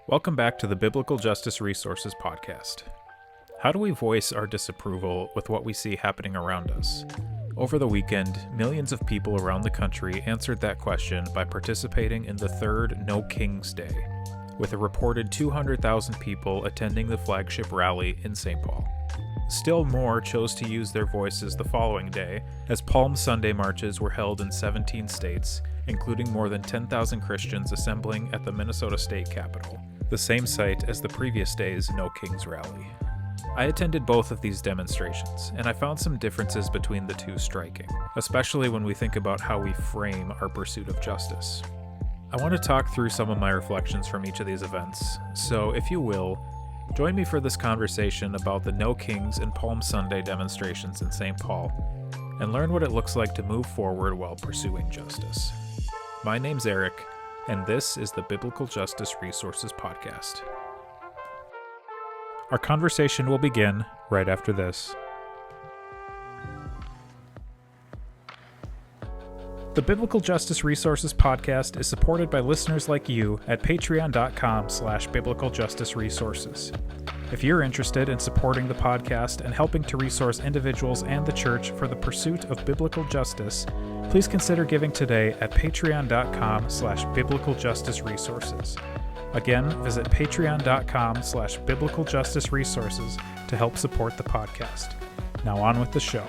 Welcome back to the Biblical Justice Resources podcast. How do we voice our disapproval with what we see happening around us? Over the weekend, millions of people around the country answered that question by participating in the third No Kings Day, with a reported 200,000 people attending the flagship rally in St. Paul. Still more chose to use their voices the following day, as Palm Sunday marches were held in 17 states, including more than 10,000 Christians assembling at the Minnesota State Capitol, the same site as the previous day's No Kings rally. I attended both of these demonstrations, and I found some differences between the two striking, especially when we think about how we frame our pursuit of justice. I want to talk through some of my reflections from each of these events, so if you will, join me for this conversation about the No Kings and Palm Sunday demonstrations in St. Paul, and learn what it looks like to move forward while pursuing justice. My name's Eric, and this is the Biblical Justice Resources Podcast. Our conversation will begin right after this. The Biblical Justice Resources Podcast is supported by listeners like you at patreon.com/biblicaljusticeresources. If you're interested in supporting the podcast and helping to resource individuals and the church for the pursuit of biblical justice, please consider giving today at patreon.com/biblicaljusticeresources. Again, visit patreon.com/biblicaljusticeresources to help support the podcast. Now on with the show.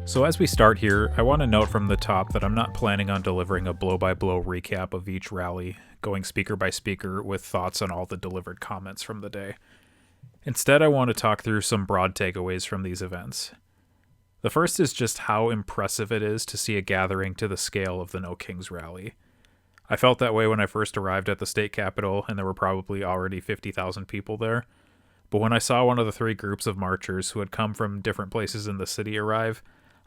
So as we start here, I want to note from the top that I'm not planning on delivering a blow-by-blow recap of each rally, going speaker by speaker with thoughts on all the delivered comments from the day. Instead, I want to talk through some broad takeaways from these events. The first is just how impressive it is to see a gathering to the scale of the No Kings rally. I felt that way when I first arrived at the state capitol, and there were probably already 50,000 people there. But when I saw one of the three groups of marchers who had come from different places in the city arrive,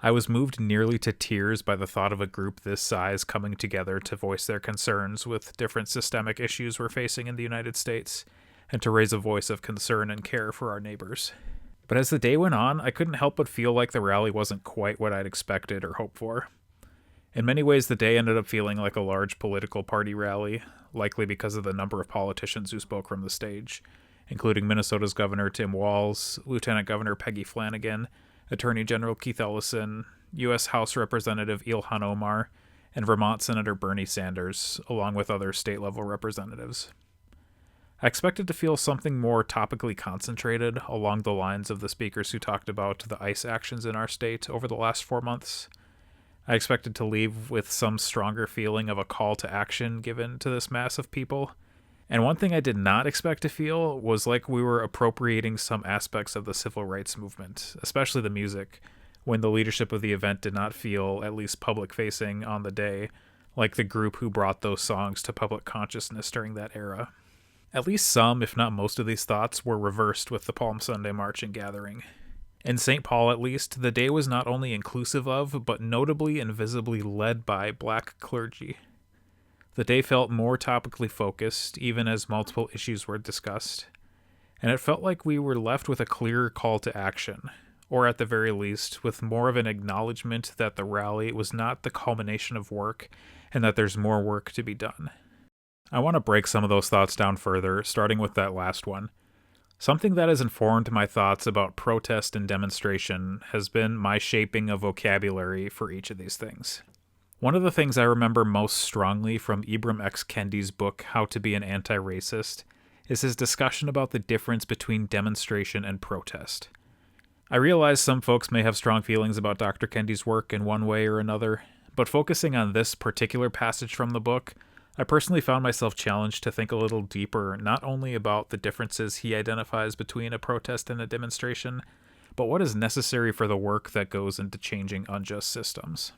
I was moved nearly to tears by the thought of a group this size coming together to voice their concerns with different systemic issues we're facing in the United States, and to raise a voice of concern and care for our neighbors. But as the day went on, I couldn't help but feel like the rally wasn't quite what I'd expected or hoped for. In many ways, the day ended up feeling like a large political party rally, likely because of the number of politicians who spoke from the stage, including Minnesota's Governor Tim Walz, Lieutenant Governor Peggy Flanagan, Attorney General Keith Ellison, U.S. House Representative Ilhan Omar, and Vermont Senator Bernie Sanders, along with other state-level representatives. I expected to feel something more topically concentrated along the lines of the speakers who talked about the ICE actions in our state over the last 4 months. I expected to leave with some stronger feeling of a call to action given to this mass of people. And one thing I did not expect to feel was like we were appropriating some aspects of the civil rights movement, especially the music, when the leadership of the event did not feel, at least public-facing on the day, like the group who brought those songs to public consciousness during that era. At least some, if not most of these thoughts, were reversed with the Palm Sunday march and gathering. In St. Paul, at least, the day was not only inclusive of, but notably and visibly led by Black clergy. The day felt more topically focused, even as multiple issues were discussed, and it felt like we were left with a clearer call to action, or at the very least, with more of an acknowledgement that the rally was not the culmination of work, and that there's more work to be done. I want to break some of those thoughts down further, starting with that last one. Something that has informed my thoughts about protest and demonstration has been my shaping of vocabulary for each of these things. One of the things I remember most strongly from Ibram X. Kendi's book, How to Be an Anti-Racist, is his discussion about the difference between demonstration and protest. I realize some folks may have strong feelings about Dr. Kendi's work in one way or another, but focusing on this particular passage from the book, I personally found myself challenged to think a little deeper, not only about the differences he identifies between a protest and a demonstration, but what is necessary for the work that goes into changing unjust systems.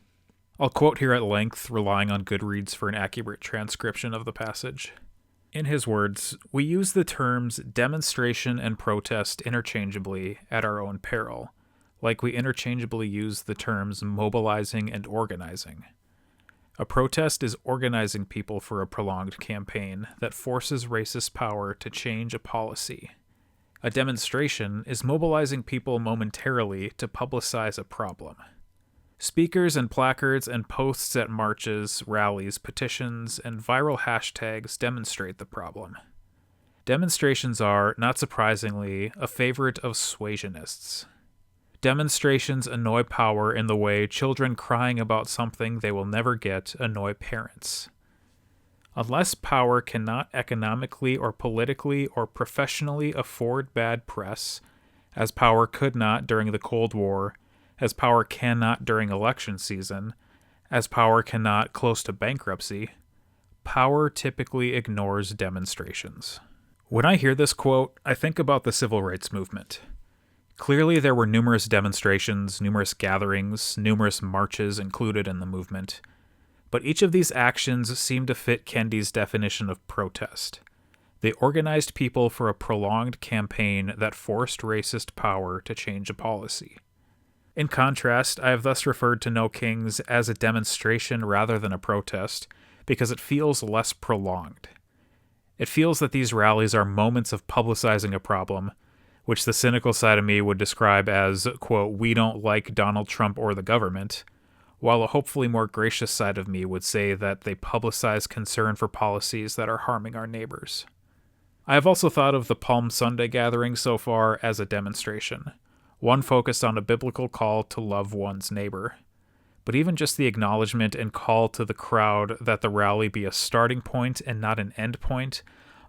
I'll quote here at length, relying on Goodreads for an accurate transcription of the passage. In his words, "We use the terms demonstration and protest interchangeably at our own peril, like we interchangeably use the terms mobilizing and organizing. A protest is organizing people for a prolonged campaign that forces racist power to change a policy. A demonstration is mobilizing people momentarily to publicize a problem. Speakers and placards and posts at marches, rallies, petitions, and viral hashtags demonstrate the problem. Demonstrations are, not surprisingly, a favorite of suasionists. Demonstrations annoy power in the way children crying about something they will never get annoy parents. Unless power cannot economically or politically or professionally afford bad press, as power could not during the Cold War, as power cannot during election season, as power cannot close to bankruptcy, power typically ignores demonstrations. When I hear this quote, I think about the civil rights movement. Clearly, there were numerous demonstrations, numerous gatherings, numerous marches included in the movement. But each of these actions seemed to fit Kendi's definition of protest. They organized people for a prolonged campaign that forced racist power to change a policy. In contrast, I have thus referred to No Kings as a demonstration rather than a protest, because it feels less prolonged. It feels that these rallies are moments of publicizing a problem, which the cynical side of me would describe as, quote, "we don't like Donald Trump or the government," while a hopefully more gracious side of me would say that they publicize concern for policies that are harming our neighbors. I have also thought of the Palm Sunday gathering so far as a demonstration, one focused on a biblical call to love one's neighbor. But even just the acknowledgement and call to the crowd that the rally be a starting point and not an end point,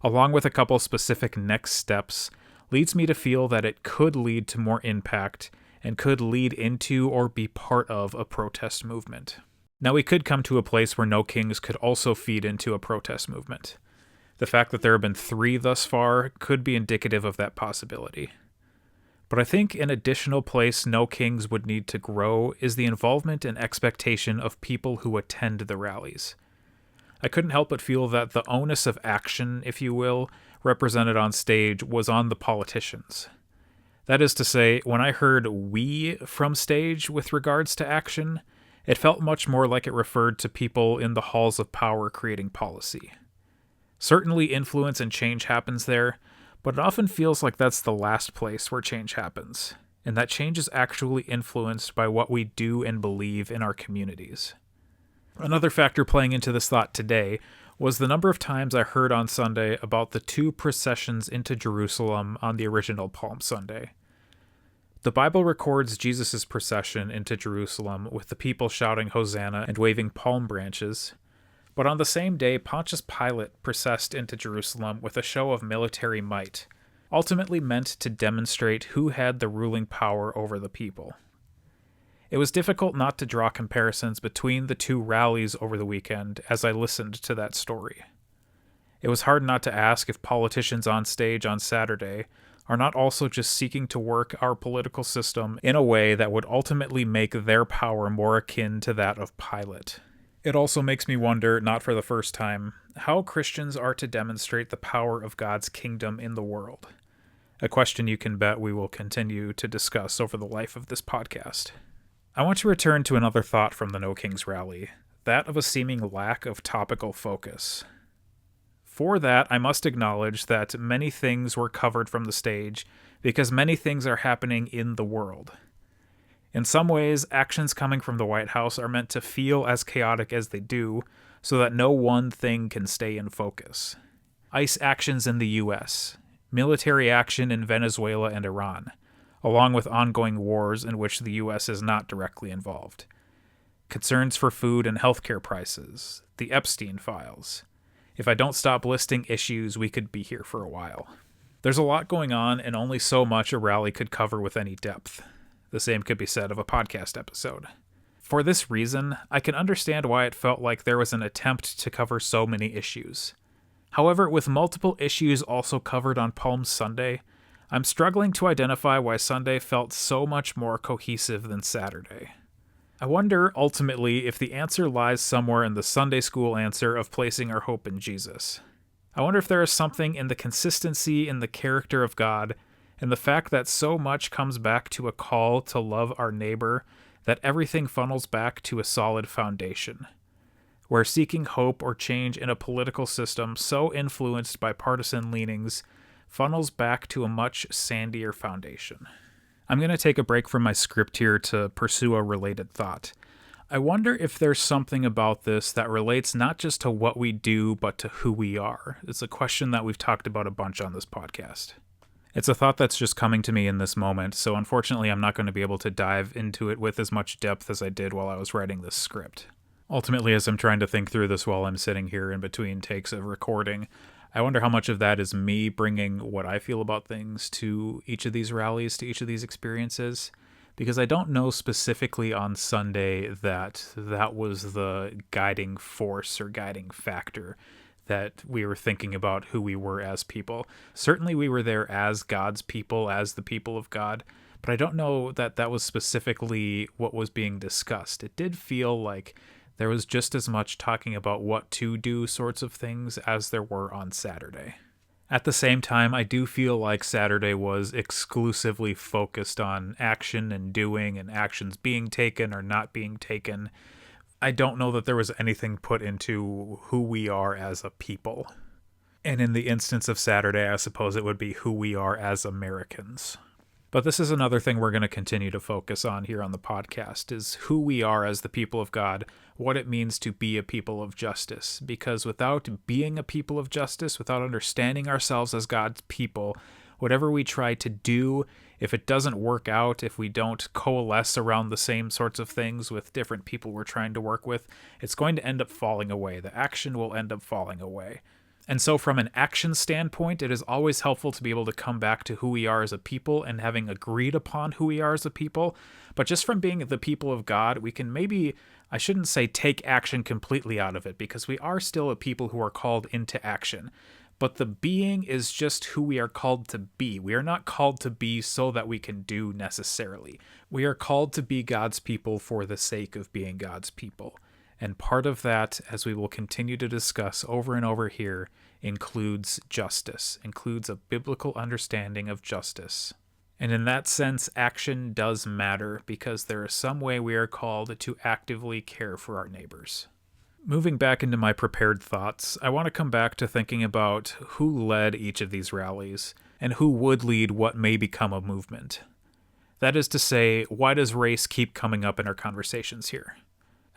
along with a couple specific next steps, leads me to feel that it could lead to more impact and could lead into or be part of a protest movement. Now, we could come to a place where No Kings could also feed into a protest movement. The fact that there have been 3 thus far could be indicative of that possibility. But I think an additional place No Kings would need to grow is the involvement and expectation of people who attend the rallies. I couldn't help but feel that the onus of action, if you will, represented on stage was on the politicians. That is to say, when I heard "we" from stage with regards to action, it felt much more like it referred to people in the halls of power creating policy. Certainly influence and change happens there, but it often feels like that's the last place where change happens, and that change is actually influenced by what we do and believe in our communities. Another factor playing into this thought today was the number of times I heard on Sunday about the 2 processions into Jerusalem on the original Palm Sunday. The Bible records Jesus' procession into Jerusalem with the people shouting Hosanna and waving palm branches, but on the same day Pontius Pilate processed into Jerusalem with a show of military might, ultimately meant to demonstrate who had the ruling power over the people. It was difficult not to draw comparisons between the 2 rallies over the weekend as I listened to that story. It was hard not to ask if politicians on stage on Saturday are not also just seeking to work our political system in a way that would ultimately make their power more akin to that of Pilate. It also makes me wonder, not for the first time, how Christians are to demonstrate the power of God's kingdom in the world. A question you can bet we will continue to discuss over the life of this podcast. I want to return to another thought from the No Kings rally, that of a seeming lack of topical focus. For that, I must acknowledge that many things were covered from the stage because many things are happening in the world. In some ways, actions coming from the White House are meant to feel as chaotic as they do so that no one thing can stay in focus. ICE actions in the US, military action in Venezuela and Iran, along with ongoing wars in which the U.S. is not directly involved. Concerns for food and healthcare prices, the Epstein files. If I don't stop listing issues, we could be here for a while. There's a lot going on and only so much a rally could cover with any depth. The same could be said of a podcast episode. For this reason, I can understand why it felt like there was an attempt to cover so many issues. However, with multiple issues also covered on Palm Sunday, I'm struggling to identify why Sunday felt so much more cohesive than Saturday. I wonder, ultimately, if the answer lies somewhere in the Sunday school answer of placing our hope in Jesus. I wonder if there is something in the consistency in the character of God and the fact that so much comes back to a call to love our neighbor that everything funnels back to a solid foundation, where seeking hope or change in a political system so influenced by partisan leanings funnels back to a much sandier foundation. I'm going to take a break from my script here to pursue a related thought. I wonder if there's something about this that relates not just to what we do, but to who we are. It's a question that we've talked about a bunch on this podcast. It's a thought that's just coming to me in this moment, so unfortunately I'm not going to be able to dive into it with as much depth as I did while I was writing this script. Ultimately, as I'm trying to think through this while I'm sitting here in between takes of recording, I wonder how much of that is me bringing what I feel about things to each of these rallies, to each of these experiences. Because I don't know specifically on Sunday that was the guiding force or guiding factor that we were thinking about who we were as people. Certainly we were there as God's people, as the people of God, but I don't know that that was specifically what was being discussed. It did feel like there was just as much talking about what to do sorts of things as there were on Saturday. At the same time, I do feel like Saturday was exclusively focused on action and doing and actions being taken or not being taken. I don't know that there was anything put into who we are as a people. And in the instance of Saturday, I suppose it would be who we are as Americans. But this is another thing we're going to continue to focus on here on the podcast, is who we are as the people of God, what it means to be a people of justice. Because without being a people of justice, without understanding ourselves as God's people, whatever we try to do, if it doesn't work out, if we don't coalesce around the same sorts of things with different people we're trying to work with, it's going to end up falling away. The action will end up falling away. And so from an action standpoint, it is always helpful to be able to come back to who we are as a people and having agreed upon who we are as a people. But just from being the people of God, we can maybe, I shouldn't say take action completely out of it, because we are still a people who are called into action. But the being is just who we are called to be. We are not called to be so that we can do necessarily. We are called to be God's people for the sake of being God's people. And part of that, as we will continue to discuss over and over here, includes justice, includes a biblical understanding of justice. And in that sense, action does matter, because there is some way we are called to actively care for our neighbors. Moving back into my prepared thoughts, I want to come back to thinking about who led each of these rallies, and who would lead what may become a movement. That is to say, why does race keep coming up in our conversations here?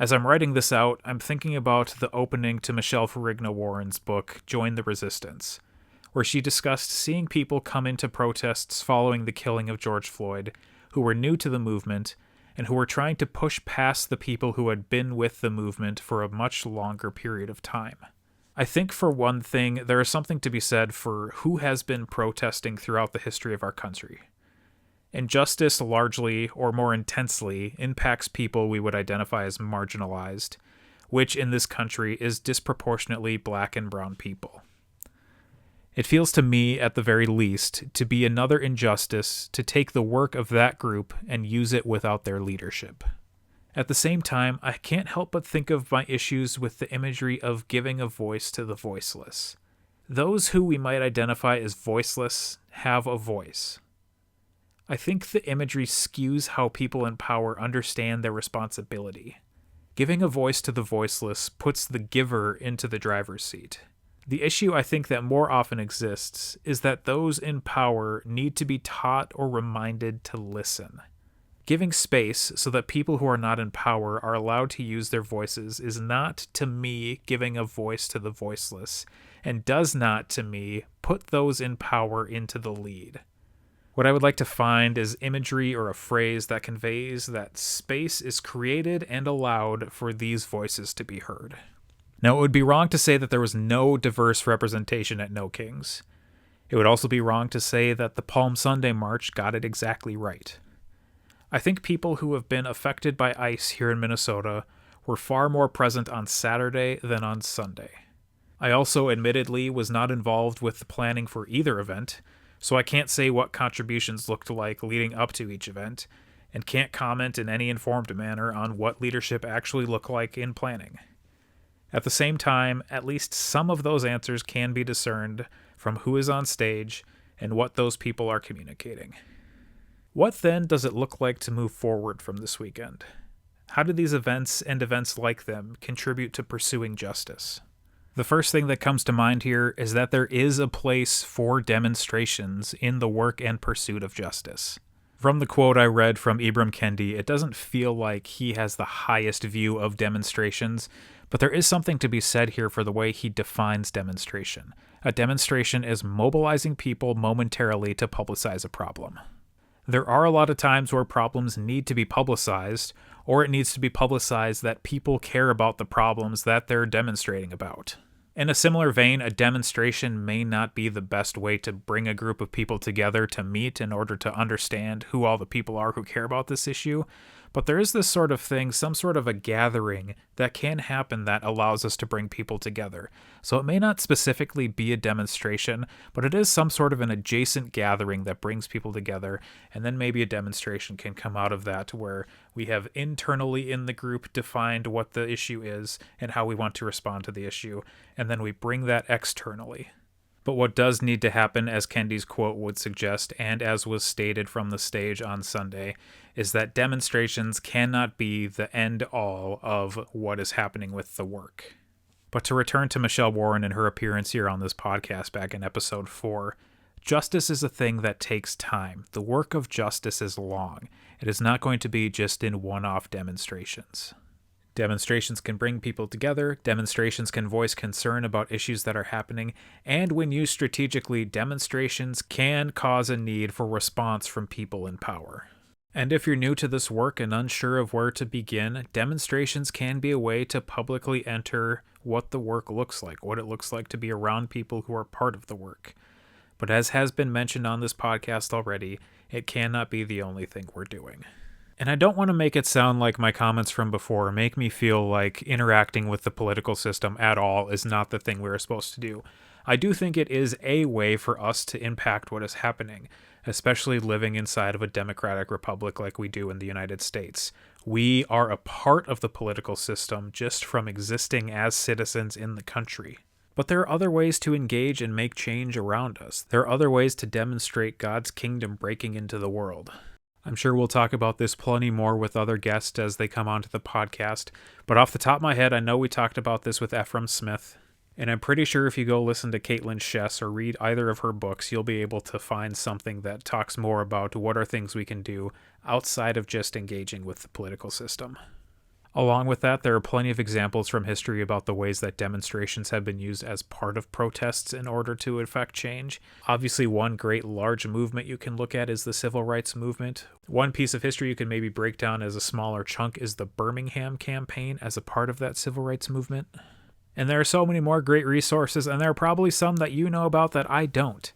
As I'm writing this out, I'm thinking about the opening to Michelle Ferrigno-Warren's book, Join the Resistance, where she discussed seeing people come into protests following the killing of George Floyd, who were new to the movement, and who were trying to push past the people who had been with the movement for a much longer period of time. I think, for one thing, there is something to be said for who has been protesting throughout the history of our country. Injustice largely, or more intensely, impacts people we would identify as marginalized, which in this country is disproportionately black and brown people. It feels to me, at the very least, to be another injustice to take the work of that group and use it without their leadership. At the same time, I can't help but think of my issues with the imagery of giving a voice to the voiceless. Those who we might identify as voiceless have a voice. I think the imagery skews how people in power understand their responsibility. Giving a voice to the voiceless puts the giver into the driver's seat. The issue I think that more often exists is that those in power need to be taught or reminded to listen. Giving space so that people who are not in power are allowed to use their voices is not, to me, giving a voice to the voiceless, and does not, to me, put those in power into the lead. What I would like to find is imagery or a phrase that conveys that space is created and allowed for these voices to be heard. Now, it would be wrong to say that there was no diverse representation at No Kings. It would also be wrong to say that the Palm Sunday March got it exactly right. I think people who have been affected by ICE here in Minnesota were far more present on Saturday than on Sunday. I also admittedly was not involved with the planning for either event, so I can't say what contributions looked like leading up to each event, and can't comment in any informed manner on what leadership actually looked like in planning. At the same time, at least some of those answers can be discerned from who is on stage and what those people are communicating. What then does it look like to move forward from this weekend? How do these events and events like them contribute to pursuing justice? The first thing that comes to mind here is that there is a place for demonstrations in the work and pursuit of justice. From the quote I read from Ibram Kendi, it doesn't feel like he has the highest view of demonstrations, but there is something to be said here for the way he defines demonstration. A demonstration is mobilizing people momentarily to publicize a problem. There are a lot of times where problems need to be publicized, or it needs to be publicized that people care about the problems that they're demonstrating about. In a similar vein, a demonstration may not be the best way to bring a group of people together to meet in order to understand who all the people are who care about this issue, but there is this sort of thing, some sort of a gathering that can happen that allows us to bring people together. So it may not specifically be a demonstration, but it is some sort of an adjacent gathering that brings people together, and then maybe a demonstration can come out of that where we have internally in the group defined what the issue is and how we want to respond to the issue, and then we bring that externally. But what does need to happen, as Kendi's quote would suggest, and as was stated from the stage on Sunday, is that demonstrations cannot be the end-all of what is happening with the work. But to return to Michelle Warren and her appearance here on this podcast back in episode 4, justice is a thing that takes time. The work of justice is long. It is not going to be just in one-off demonstrations. Demonstrations can bring people together, demonstrations can voice concern about issues that are happening, and when used strategically, demonstrations can cause a need for response from people in power. And if you're new to this work and unsure of where to begin, demonstrations can be a way to publicly enter what the work looks like, what it looks like to be around people who are part of the work. But as has been mentioned on this podcast already, it cannot be the only thing we're doing. And I don't want to make it sound like my comments from before make me feel like interacting with the political system at all is not the thing we're supposed to do. I do think it is a way for us to impact what is happening, especially living inside of a democratic republic like we do in the United States. We are a part of the political system just from existing as citizens in the country. But there are other ways to engage and make change around us. There are other ways to demonstrate God's kingdom breaking into the world. I'm sure we'll talk about this plenty more with other guests as they come onto the podcast, but off the top of my head, I know we talked about this with Ephraim Smith, and I'm pretty sure if you go listen to Caitlin Chess or read either of her books, you'll be able to find something that talks more about what are things we can do outside of just engaging with the political system. Along with that, there are plenty of examples from history about the ways that demonstrations have been used as part of protests in order to effect change. Obviously, one great large movement you can look at is the civil rights movement. One piece of history you can maybe break down as a smaller chunk is the Birmingham campaign as a part of that civil rights movement. And there are so many more great resources, and there are probably some that you know about that I don't.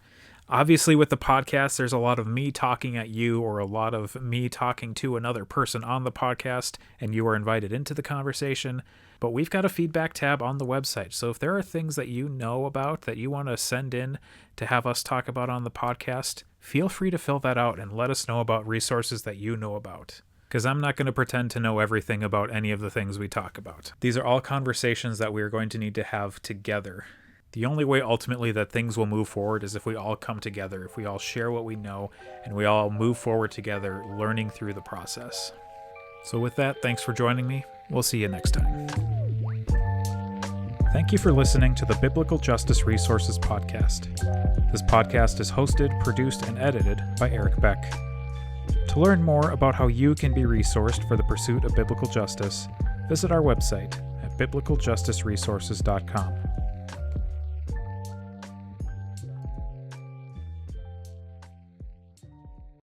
Obviously, with the podcast, there's a lot of me talking at you or a lot of me talking to another person on the podcast, and you are invited into the conversation. But we've got a feedback tab on the website. So if there are things that you know about that you want to send in to have us talk about on the podcast, feel free to fill that out and let us know about resources that you know about. Because I'm not going to pretend to know everything about any of the things we talk about. These are all conversations that we are going to need to have together. The only way ultimately that things will move forward is if we all come together, if we all share what we know, and we all move forward together, learning through the process. So with that, thanks for joining me. We'll see you next time. Thank you for listening to the Biblical Justice Resources Podcast. This podcast is hosted, produced, and edited by Eric Beck. To learn more about how you can be resourced for the pursuit of biblical justice, visit our website at biblicaljusticeresources.com.